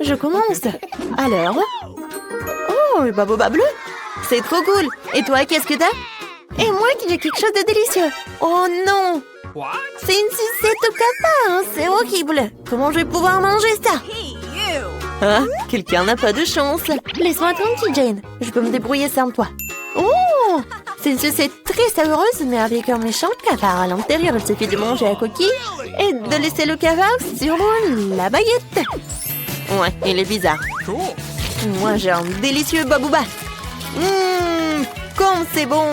Je commence. Alors? Oh, le baboba bleu. C'est trop cool. Et toi, qu'est-ce que t'as? Et moi, j'ai quelque chose de délicieux. Oh non! C'est une sucette au cafard. C'est horrible. Comment je vais pouvoir manger ça? Ah, quelqu'un n'a pas de chance. Laisse-moi tranquille, Jane. Je peux me débrouiller sans toi. Oh! C'est une sucette très savoureuse, mais avec un méchant cafard à l'intérieur. Il suffit de manger la coquille et de laisser le cafard sur la baguette. Ouais, il est bizarre. Moi, j'ai un délicieux babouba. Comme c'est bon.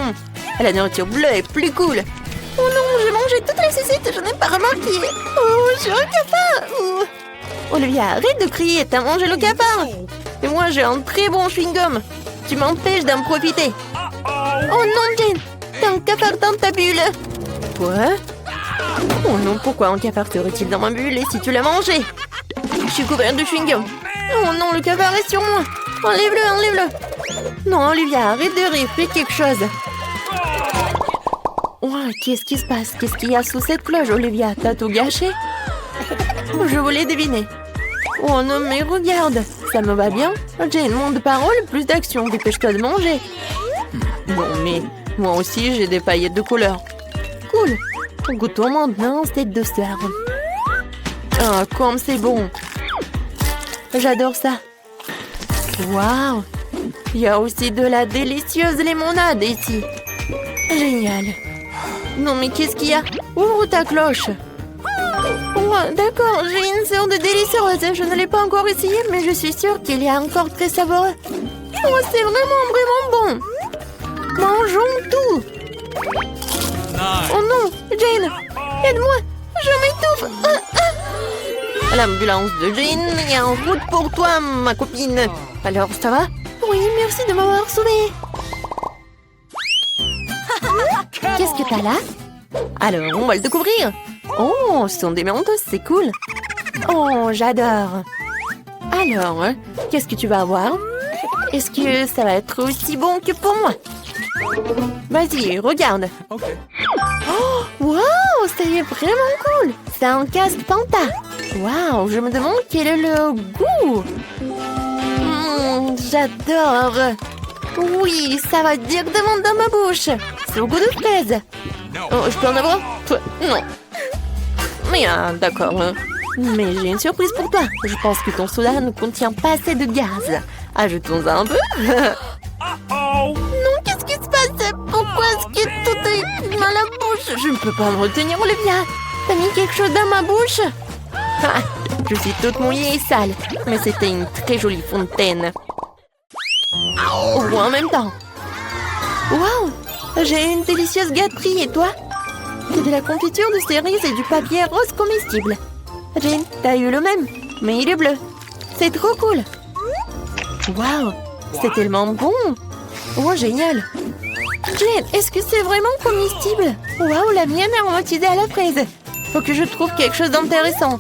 La nourriture bleue est plus cool. Oh non, j'ai mangé toutes les sucettes, je n'ai pas remarqué. Oh, j'ai un cafard. Olivia, arrête de crier, t'as mangé le cafard. Et moi, j'ai un très bon chewing-gum. Tu m'empêches d'en profiter. Oh non, Jane, t'as un cafard dans ta bulle. Quoi? Oh non, pourquoi un cafard serait-il dans ma bulle et si tu l'as mangé? Je suis couverte de chewing-gum. Oh non, le cafard est sur moi. Enlève-le, enlève-le. Non, Olivia, arrête de rire, fais quelque chose. Oh, qu'est-ce qui se passe? Qu'est-ce qu'il y a sous cette cloche, Olivia? T'as tout gâché? Je voulais deviner. Oh non, mais regarde, ça me va bien. Jane, moins de paroles, plus d'action. Dépêche-toi de manger. Bon, mais moi aussi, j'ai des paillettes de couleur. Cool. Goûtons maintenant cette douceur. Ah, comme c'est bon. J'adore ça. Waouh. Il y a aussi de la délicieuse limonade ici. Génial. Non, mais qu'est-ce qu'il y a? Ouvre ta cloche. Oh, d'accord, j'ai une sorte de délicieuse. Je ne l'ai pas encore essayé, mais je suis sûre qu'il est encore très savoureux. Oh, c'est vraiment bon. Mangeons tout. Oh non, Jane, aide-moi, je m'étouffe. L'ambulance de Jane est en route pour toi, ma copine. Alors, ça va? Oui, merci de m'avoir sauvée. Qu'est-ce que t'as là? Alors, on va le découvrir. Oh, ce sont des mentos, c'est cool. Oh, j'adore. Alors, qu'est-ce que tu vas avoir? Est-ce que ça va être aussi bon que pour moi? Vas-y, regarde. Oh, wow, ça y est vraiment cool. C'est un casque Panta. Wow, je me demande quel est le goût. J'adore. Oui, ça va directement dans ma bouche. C'est au goût de fraise. Oh, je peux en avoir? Non. Mais d'accord. Mais j'ai une surprise pour toi. Je pense que ton soda ne contient pas assez de gaz. Ajoutons-en un peu. Non, qu'est-ce qui se passe? Pourquoi est-ce que tout est dans la bouche? Je ne peux pas me retenir, Olivia. T'as mis quelque chose dans ma bouche? Ah, je suis toute mouillée et sale. Mais c'était une très jolie fontaine. Ou en même temps. Waouh! J'ai une délicieuse gâterie, et toi? C'est de la confiture de cerises et du papier rose comestible. Jane, t'as eu le même, mais il est bleu. C'est trop cool. Waouh! C'est tellement bon! Oh, génial! Jane, est-ce que c'est vraiment comestible? Waouh, la mienne est aromatisée à la fraise. Faut que je trouve quelque chose d'intéressant.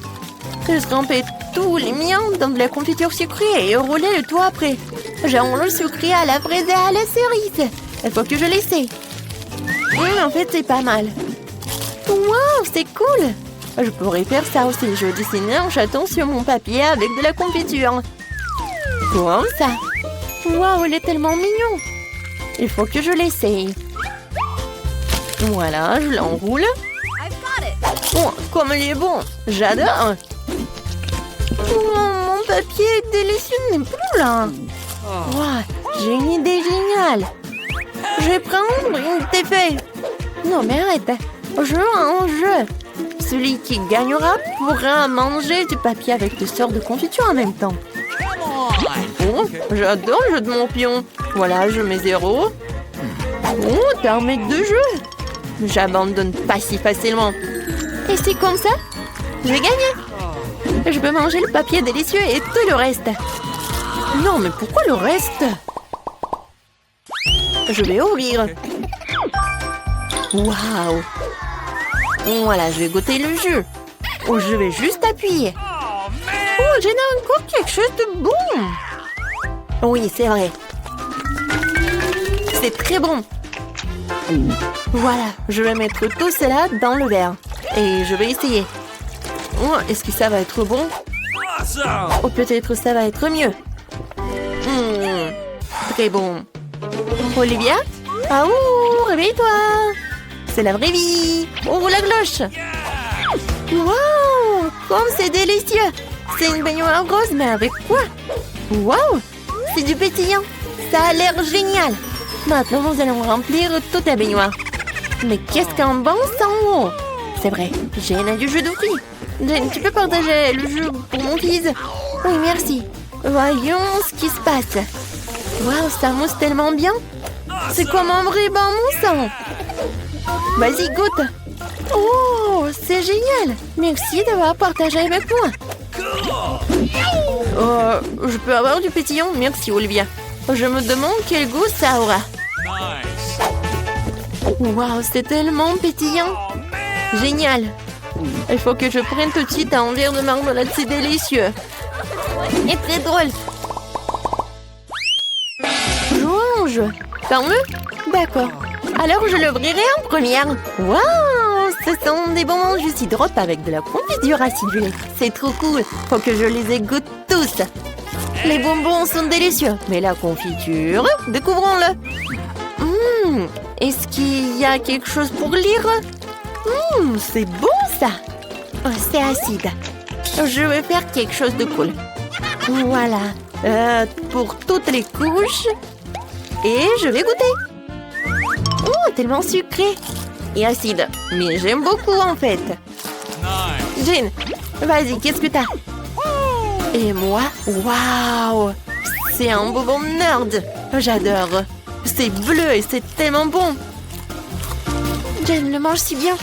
Je trempais tous les miens dans de la confiture sucrée et roulais le tout après. J'enroule le sucré à la fraise et à la cerise. Il faut que je l'essaie. En fait, c'est pas mal. Waouh, c'est cool! Je pourrais faire ça aussi. Je dessinais un chaton sur mon papier avec de la confiture. Comme ça. Waouh, il est tellement mignon. Il faut que je l'essaye. Voilà, je l'enroule. Oh, comme il est bon. J'adore. Oh, mon papier est délicieux n'est plus là. Wow, j'ai une idée géniale. Je vais prendre une TP. Non, mais arrête. Jeu en jeu. Celui qui gagnera pourra manger du papier avec des sortes de confiture en même temps. Oh, j'adore le jeu de mon pion. Voilà, je mets 0. Oh, t'es un mec de jeu. J'abandonne pas si facilement. Et c'est comme ça, je vais gagner. Je peux manger le papier délicieux et tout le reste. Non, mais pourquoi le reste? Je vais ouvrir. Waouh. Voilà, je vais goûter le jus. Oh, je vais juste appuyer. Oh, j'ai encore quelque chose de bon. Oui, c'est vrai. C'est très bon. Voilà, je vais mettre tout cela dans le verre. Et je vais essayer. Oh, est-ce que ça va être bon? Oh, peut-être ça va être mieux. Très bon. Olivia? Ah ouh, réveille-toi. C'est la vraie vie. Ouvre la cloche. Waouh, comme c'est délicieux. C'est une baignoire rose, mais avec quoi? Waouh, c'est du pétillant. Ça a l'air génial. Maintenant, nous allons remplir toute la baignoire. Mais qu'est-ce qu'un bon sang! C'est vrai, Jane a du jus de fruits. Jane, tu peux partager le jus pour mon fils? Oui, merci. Voyons ce qui se passe. Waouh, ça mousse tellement bien. C'est comme un vrai bon moussant. Vas-y, goûte. Oh, c'est génial. Merci d'avoir partagé avec moi. Je peux avoir du pétillant? Merci, Olivia. Je me demande quel goût ça aura. Waouh, c'est tellement pétillant. Génial. Il faut que je prenne tout de suite un verre de marmelade, c'est délicieux. Et très drôle. Jouons. Ferme-le. D'accord. Alors je l'ouvrirai en première. Waouh, ce sont des bonbons jus hydrope avec de la confiture acidulée. C'est trop cool. Faut que je les égoutte tous. Les bonbons sont délicieux. Mais la confiture, découvrons-le. Est-ce qu'il y a quelque chose pour lire? C'est bon ça. Oh, c'est acide. Je vais faire quelque chose de cool. Voilà. Pour toutes les couches. Et je vais goûter. Oh, tellement sucré. Et acide. Mais j'aime beaucoup en fait. Jane, vas-y, qu'est-ce que t'as? Et moi? Waouh! C'est un bonbon nerd. J'adore. C'est bleu et c'est tellement bon. Jane le mange si bien.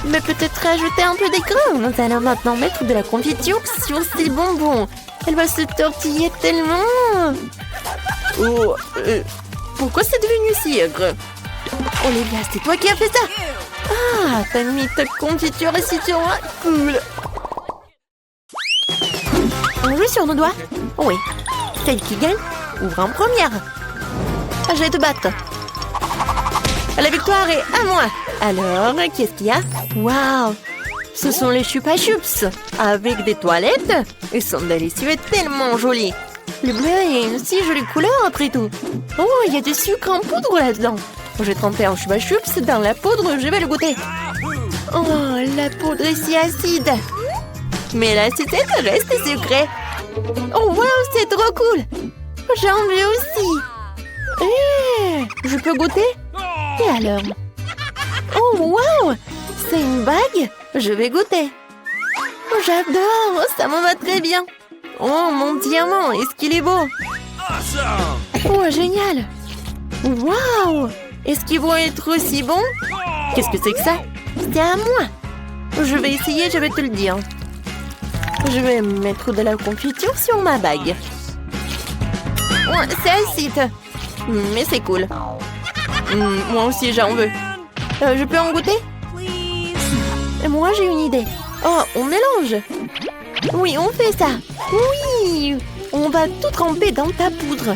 Mais peut-être rajouter un peu d'écran. Nous allons maintenant mettre de la confiture sur ces bonbons. Elle va se tortiller tellement. Oh, pourquoi c'est devenu si aigre? Olivia, c'est toi qui as fait ça? Ah, t'as mis ta confiture ici sur moi. Cool. On joue sur nos doigts? Oui. Celle qui gagne ouvre en première. Je vais te battre. La victoire est à moi. Alors, qu'est-ce qu'il y a? Waouh! Ce sont les Chupa Chups avec des toilettes. Ils sont délicieux et tellement jolis. Le bleu est une si jolie couleur après tout. Oh, il y a du sucre en poudre là-dedans. J'ai trempé un Chupa Chups dans la poudre, je vais le goûter. Oh, la poudre est si acide. Mais la sucette reste sucrée. Oh, waouh, c'est trop cool. J'en veux aussi. Je peux goûter? Et alors? Oh, waouh! C'est une bague? Je vais goûter. Oh, j'adore! Ça me va très bien. Oh, mon diamant, est-ce qu'il est beau? Oh, génial! Waouh! Est-ce qu'ils vont être aussi bons? Qu'est-ce que c'est que ça? C'est à moi. Je vais essayer, je vais te le dire. Je vais mettre de la confiture sur ma bague. Oh, c'est acide. Mais c'est cool. Moi aussi, j'en veux. Je peux en goûter? Et moi, j'ai une idée. Oh, on mélange. Oui, on fait ça. Oui, on va tout tremper dans ta poudre.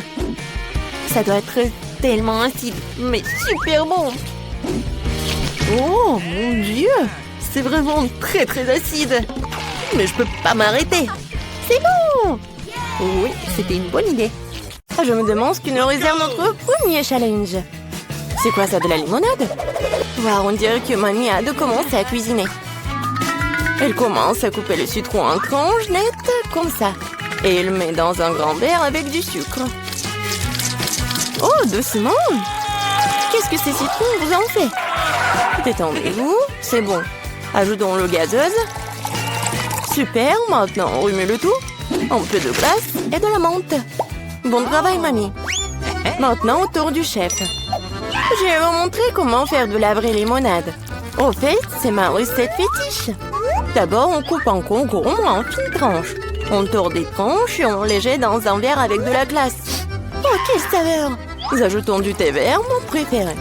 Ça doit être tellement acide, mais super bon. Oh, mon Dieu. C'est vraiment très, très acide. Mais je peux pas m'arrêter. C'est bon. Oui, c'était une bonne idée. Je me demande ce que nous réserve notre premier challenge. C'est quoi ça, de la limonade? Wow, on dirait que mamie a de commencer à cuisiner. Elle commence à couper le citron en tranches nettes, comme ça. Et elle met dans un grand verre avec du sucre. Oh, doucement! Qu'est-ce que ces citrons vous en fait? Détendez-vous, c'est bon. Ajoutons l'eau gazeuse. Super, maintenant on remet le tout. Un peu de glace et de la menthe. Bon travail, mamie. Maintenant, au tour du chef. Je vais vous montrer comment faire de la vraie limonade. Au fait, c'est ma recette fétiche. D'abord, on coupe en concombre en fines tranches. On tord des tranches et on les jette dans un verre avec de la glace. Oh, quelle saveur! Nous ajoutons du thé vert, mon préféré.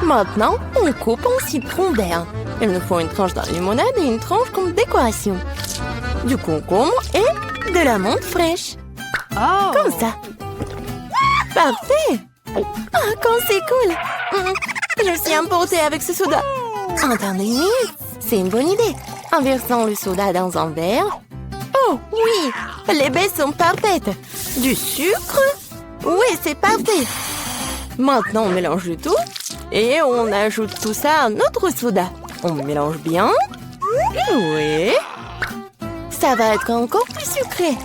Maintenant, on coupe en citron vert. Il nous faut une tranche de limonade et une tranche comme décoration. Du concombre et de la menthe fraîche. Oh. Comme ça. Parfait! Ah, quand c'est cool! Je suis emportée avec ce soda. Attendez, c'est une bonne idée. En versant le soda dans un verre. Oh, oui! Les baies sont parfaites. Du sucre? Oui, c'est parfait. Maintenant, on mélange le tout. Et on ajoute tout ça à notre soda. On mélange bien. Oui. Ça va être encore plus sucré.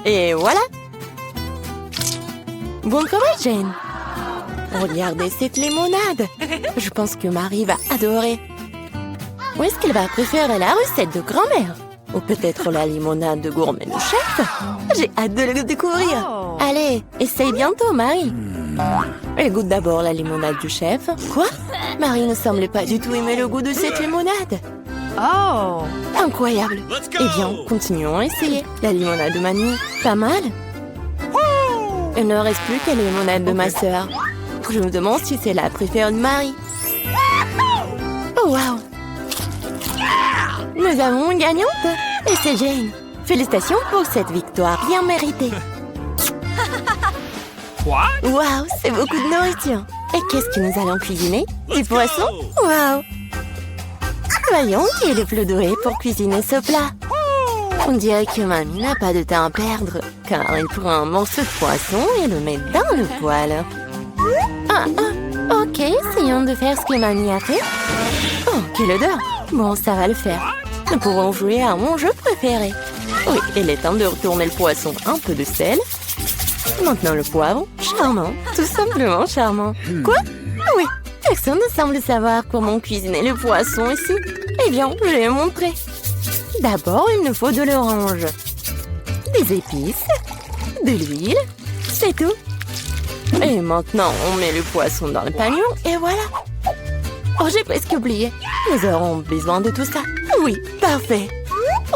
Et voilà. Bon travail, Jane. Regardez cette limonade. Je pense que Marie va adorer. Ou est-ce qu'elle va préférer la recette de grand-mère? Ou peut-être la limonade de gourmet du chef? J'ai hâte de le découvrir. Allez, essaye bientôt, Marie. Elle goûte d'abord la limonade du chef. Quoi? Marie ne semble pas du tout aimer le goût de cette limonade. Oh! Incroyable. Eh bien, continuons à essayer. La limonade de Mamie, pas mal. Il ne reste plus que la limonade de ma sœur. Je me demande si c'est la préférée de Marie. Oh, wow! Nous avons une gagnante. Et c'est Jane. Félicitations pour cette victoire bien méritée. Wow, c'est beaucoup de nourriture. Et qu'est-ce que nous allons cuisiner? Du poisson? Wow! Voyons qui est le plus doué pour cuisiner ce plat. On dirait que Mamie n'a pas de temps à perdre, car elle prend un morceau de poisson et le met dans le poêle. Ok, essayons de faire ce que Mamie a fait. Oh, quelle odeur! Bon, ça va le faire. Nous pourrons jouer à mon jeu préféré. Oui, il est temps de retourner le poisson, un peu de sel. Maintenant le poivre, charmant, tout simplement charmant. Quoi? Oui, personne ne semble savoir comment cuisiner le poisson ici. Eh bien, je vais montrer. D'abord, il nous faut de l'orange, des épices, de l'huile, c'est tout. Et maintenant, on met le poisson dans le panier et voilà. Oh, j'ai presque oublié. Nous aurons besoin de tout ça. Oui, parfait.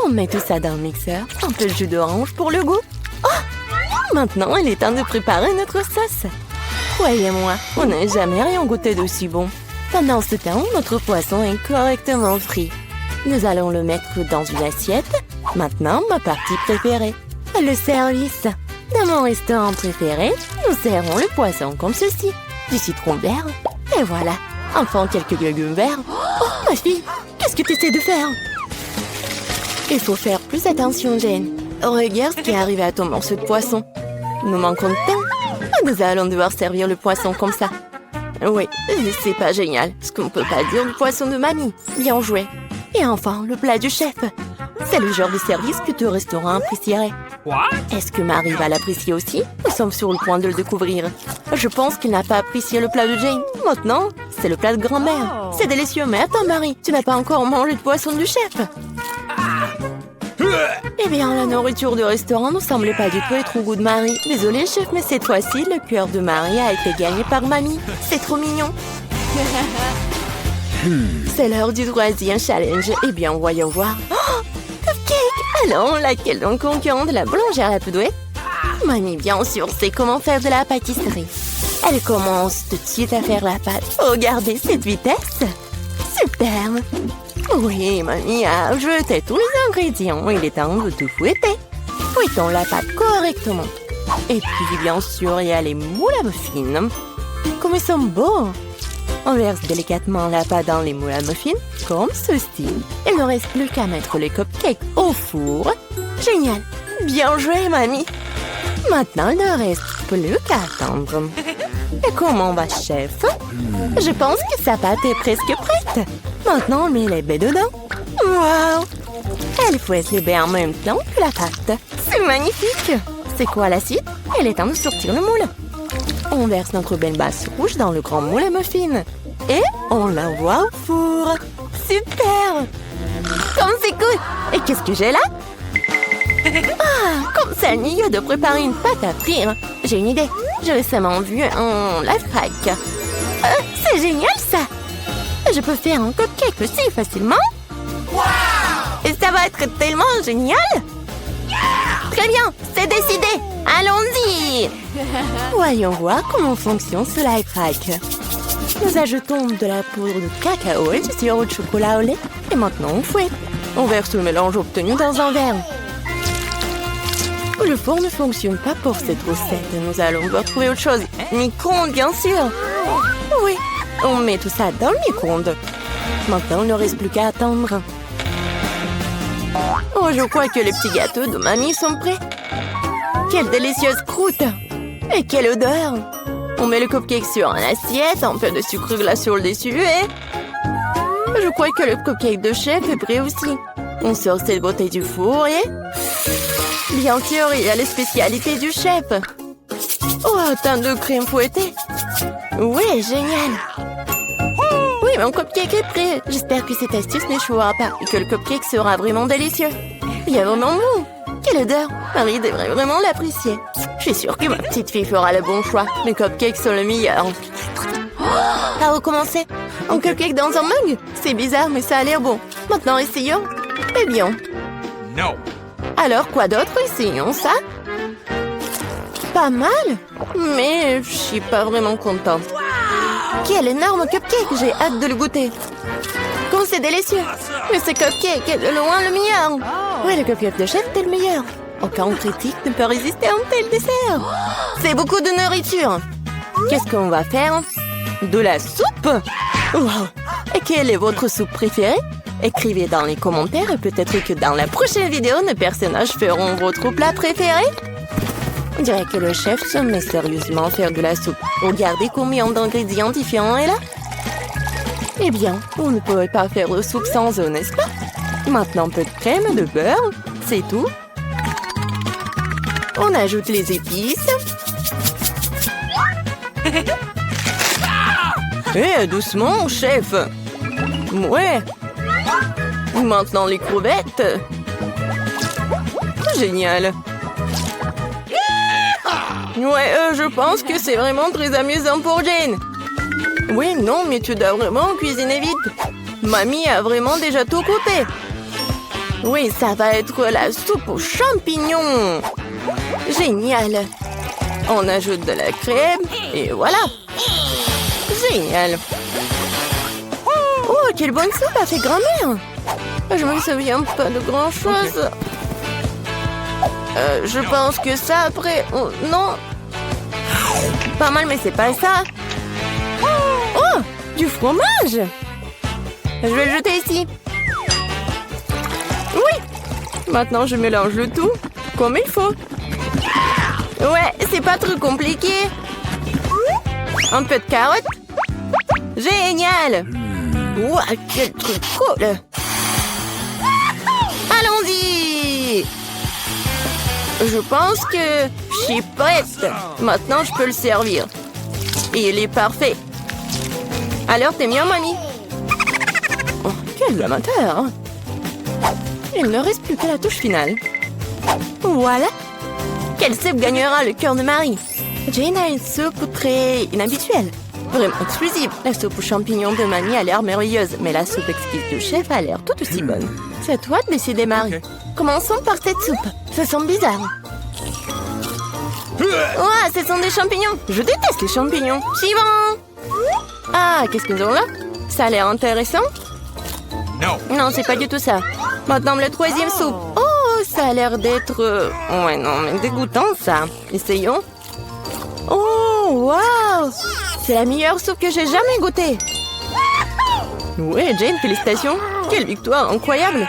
On met tout ça dans le mixeur, un peu de jus d'orange pour le goût. Oh! Maintenant, il est temps de préparer notre sauce. Croyez-moi, on n'a jamais rien goûté d'aussi bon. Pendant ce temps, notre poisson est correctement frit. Nous allons le mettre dans une assiette. Maintenant, ma partie préférée, le service. Dans mon restaurant préféré, nous servons le poisson comme ceci. Du citron vert. Et voilà. Enfin, quelques légumes verts. Oh, ma fille, qu'est-ce que tu essaies de faire? Il faut faire plus attention, Jane. Regarde ce qui est arrivé à ton morceau de poisson. Nous manquons de temps. Nous allons devoir servir le poisson comme ça. Oui, c'est pas génial. Ce qu'on ne peut pas dire du poisson de Mamie. Bien joué. Et enfin, le plat du chef. C'est le genre de service que ton restaurant apprécierait. Est-ce que Marie va l'apprécier aussi? Nous sommes sur le point de le découvrir. Je pense qu'il n'a pas apprécié le plat de Jane. Maintenant, c'est le plat de grand-mère. C'est délicieux, mais attends, Marie, tu n'as pas encore mangé de poisson du chef. Eh bien, la nourriture du restaurant ne semblait pas du tout être au goût de Marie. Désolée, chef, mais cette fois-ci, le cœur de Marie a été gagné par Mamie. C'est trop mignon. C'est l'heure du troisième challenge. Eh bien, voyons voir. Oh, cupcake! Alors, laquelle donc concurrente de la boulangère la plus douée? Mamie, bien sûr, sait comment faire de la pâtisserie. Elle commence tout de suite à faire la pâte. Regardez cette vitesse! Superbe! Oui, Mamie a jeté tous les ingrédients. Il est temps de tout fouetter. Fouettons la pâte correctement. Et puis, bien sûr, il y a les moules à muffins. Comme ils sont beaux! On verse délicatement la pâte dans les moules à muffins, comme ceci. Il ne reste plus qu'à mettre les cupcakes au four. Génial! Bien joué, Mamie! Maintenant, il ne reste plus qu'à attendre. Et comment va, chef? Je pense que sa pâte est presque prête. Maintenant, on met les baies dedans. Wow! Elle fouette les baies en même temps que la pâte. C'est magnifique! C'est quoi la suite? Il est temps de sortir le moule. On verse notre belle base rouge dans le grand moule à muffins. Et on l'envoie au four. Super! Comme c'est cool! Et qu'est-ce que j'ai là? Ah, comme c'est ennuyeux de préparer une pâte à frire. J'ai une idée. J'ai récemment vu un lifehack. C'est génial, ça! Je peux faire un cupcake aussi facilement. Wow! Et ça va être tellement génial! Très bien, c'est décidé. Allons-y! Voyons voir comment fonctionne ce lifehack. Nous ajoutons de la poudre de cacao et du sirop de chocolat au lait. Et maintenant, on fouette. On verse le mélange obtenu dans un verre. Le four ne fonctionne pas pour cette recette. Nous allons devoir trouver autre chose. Micro-ondes, bien sûr. Oui, on met tout ça dans le micro-ondes. Maintenant, il ne reste plus qu'à attendre. Oh, je crois que les petits gâteaux de mamie sont prêts. Quelle délicieuse croûte! Et quelle odeur! On met le cupcake sur une assiette, un peu de sucre glace sur le dessus et... Je crois que le cupcake de chef est prêt aussi. On sort cette bouteille du four et... Bien sûr, il y a les spécialités du chef. Oh, un teint de crème fouettée. Oui, génial. Oui, mon cupcake est prêt. J'espère que cette astuce n'échouera pas et que le cupcake sera vraiment délicieux. Il est vraiment bon. Quelle odeur! Marie devrait vraiment l'apprécier. Je suis sûre que ma petite fille fera le bon choix. Mes cupcakes sont le meilleur. À recommencer. Un cupcake dans un mug? C'est bizarre, mais ça a l'air bon. Maintenant, essayons. Eh bien. No. Alors, quoi d'autre? Essayons ça. Pas mal, mais je suis pas vraiment contente. Quel énorme cupcake! J'ai hâte de le goûter. Comme c'est délicieux! Mais ce cupcake est de loin le meilleur! Ouais, le cupcake de chef est le meilleur! Aucun critique ne peut résister à un tel dessert! C'est beaucoup de nourriture! Qu'est-ce qu'on va faire? De la soupe? Wow! Et quelle est votre soupe préférée? Écrivez dans les commentaires et peut-être que dans la prochaine vidéo, nos personnages feront votre plat préféré. On dirait que le chef se met sérieusement à faire de la soupe. Regardez combien d'ingrédients différents est là. Eh bien, on ne pourrait pas faire de soupe sans eux, n'est-ce pas? Maintenant, un peu de crème, de beurre, c'est tout. On ajoute les épices. Eh, doucement, chef. Ouais. Maintenant, les crevettes. Génial. Ouais, je pense que c'est vraiment très amusant pour Jane. Oui, non, mais tu dois vraiment cuisiner vite. Mamie a vraiment déjà tout coupé. Oui, ça va être la soupe aux champignons. Génial. On ajoute de la crème et voilà. Génial. Oh, quelle bonne soupe a fait grand-mère. Je me souviens pas de grand-chose. Je pense que ça après... Oh, non. Pas mal, mais c'est pas ça. Oh, du fromage. Je vais le jeter ici. Oui. Maintenant, je mélange le tout comme il faut. Ouais, c'est pas trop compliqué. Un peu de carottes. Génial. Ouah, quel truc cool. Allons-y. Je pense que je suis prête. Maintenant, je peux le servir. Et il est parfait. Alors, t'es bien, mamie? Oh, quel amateur, hein? Il ne reste plus que la touche finale. Voilà. Quelle soupe gagnera le cœur de Marie? Jane a une soupe très inhabituelle. Vraiment exclusive. La soupe aux champignons de mamie a l'air merveilleuse, mais la soupe exquise du chef a l'air tout aussi bonne. C'est à toi de décider, Marie. Okay. Commençons par cette soupe. Ça sent bizarre. Ouah, ce sont des champignons. Je déteste les champignons. Suivant. Ah, qu'est-ce que nous avons là? Ça a l'air intéressant. Non, c'est pas du tout ça. Maintenant, le troisième soupe. Oh, ça a l'air d'être... Ouais, non, mais dégoûtant, ça. Essayons. Oh, waouh! C'est la meilleure soupe que j'ai jamais goûtée. Ouais, Jane, félicitations. Quelle victoire incroyable.